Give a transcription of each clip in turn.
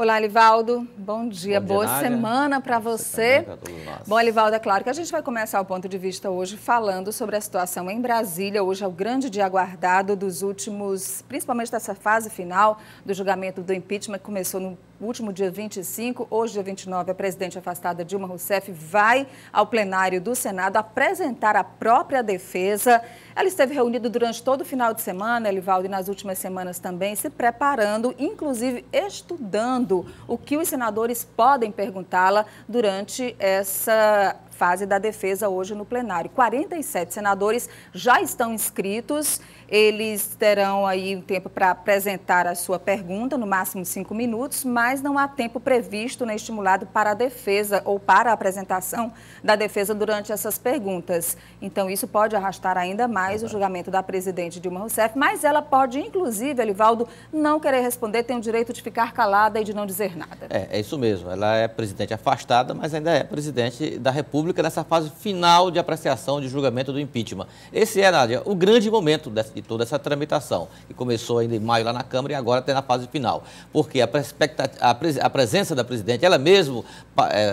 Olá, Elivaldo. Bom dia, boa Nádia. semana para você. Também, Bom, Elivaldo, é claro que a gente vai começar o ponto de vista hoje falando sobre a situação em Brasília. Hoje é o grande dia aguardado dos últimos, principalmente dessa fase final do julgamento do impeachment, que começou no último dia 25, hoje dia 29, a presidente afastada Dilma Rousseff vai ao plenário do Senado apresentar a própria defesa. Ela esteve reunida durante todo o final de semana, Elivaldo, e nas últimas semanas também, se preparando, inclusive estudando o que os senadores podem perguntá-la durante essa fase da defesa hoje no plenário. 47 senadores já estão inscritos, eles terão aí um tempo para apresentar a sua pergunta, no máximo 5 minutos, mas não há tempo previsto nem estimulado para a defesa ou para a apresentação da defesa durante essas perguntas. Então, isso pode arrastar ainda mais o julgamento da presidente Dilma Rousseff, mas ela pode, inclusive, Elivaldo, não querer responder, tem o direito de ficar calada e de não dizer nada. É isso mesmo, ela é presidente afastada, mas ainda é presidente da República nessa fase final de apreciação de julgamento do impeachment. Esse é, Nádia, o grande momento de toda essa tramitação, que começou ainda em maio lá na Câmara e agora está na fase final. Porque a presença da presidente, ela mesmo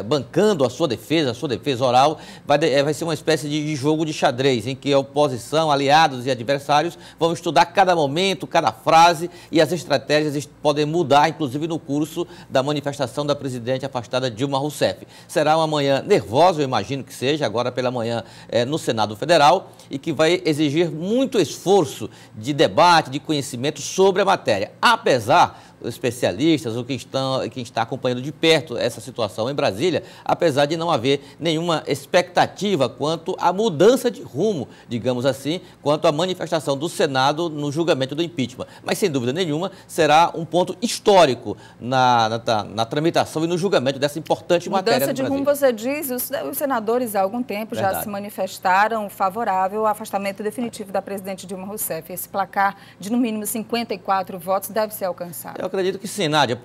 bancando a sua defesa oral, vai ser uma espécie de jogo de xadrez, em que a oposição, aliados e adversários vão estudar cada momento, cada frase, e as estratégias podem mudar, inclusive no curso da manifestação da presidente afastada Dilma Rousseff. Será uma manhã nervosa, eu imagino que seja, agora pela manhã no Senado Federal, e que vai exigir muito esforço de debate, de conhecimento sobre a matéria. Apesar os especialistas, ou quem está acompanhando de perto essa situação em Brasília, apesar de não haver nenhuma expectativa quanto à mudança de rumo, digamos assim, quanto à manifestação do Senado no julgamento do impeachment. Mas, sem dúvida nenhuma, será um ponto histórico na tramitação e no julgamento dessa importante matéria no Brasil. Mudança de rumo, você diz, os senadores há algum tempo já se manifestaram favorável ao afastamento definitivo da presidente Dilma Rousseff. Esse placar de, no mínimo, 54 votos deve ser alcançado. Eu acredito que sim, Nádia.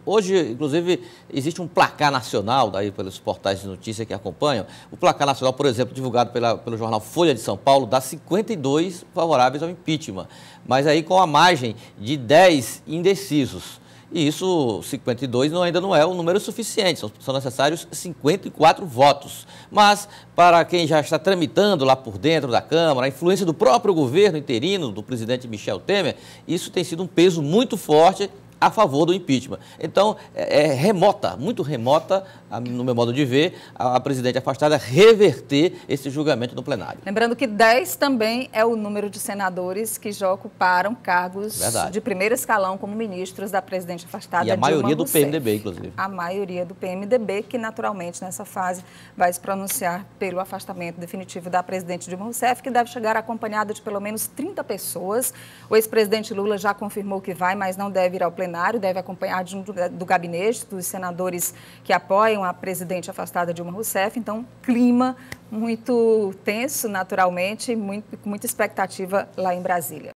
Hoje, inclusive, existe um placar nacional, daí pelos portais de notícia que acompanham. O placar nacional, por exemplo, divulgado pelo jornal Folha de São Paulo, dá 52 favoráveis ao impeachment, mas aí com a margem de 10 indecisos. E isso, 52, ainda não é um número suficiente, são necessários 54 votos. Mas, para quem já está tramitando lá por dentro da Câmara, a influência do próprio governo interino, do presidente Michel Temer, isso tem sido um peso muito forte a favor do impeachment. Então, remota, muito remota, no meu modo de ver, a presidente afastada reverter esse julgamento no plenário. Lembrando que 10 também é o número de senadores que já ocuparam cargos de primeiro escalão como ministros da presidente afastada E a maioria Dilma do PMDB, inclusive. A maioria do PMDB, que naturalmente nessa fase vai se pronunciar pelo afastamento definitivo da presidente Dilma Rousseff, que deve chegar acompanhada de pelo menos 30 pessoas. O ex-presidente Lula já confirmou que vai, mas não deve ir ao plenário, deve acompanhar do gabinete dos senadores que apoiam a presidente afastada Dilma Rousseff. Então, clima muito tenso, naturalmente, com muita expectativa lá em Brasília.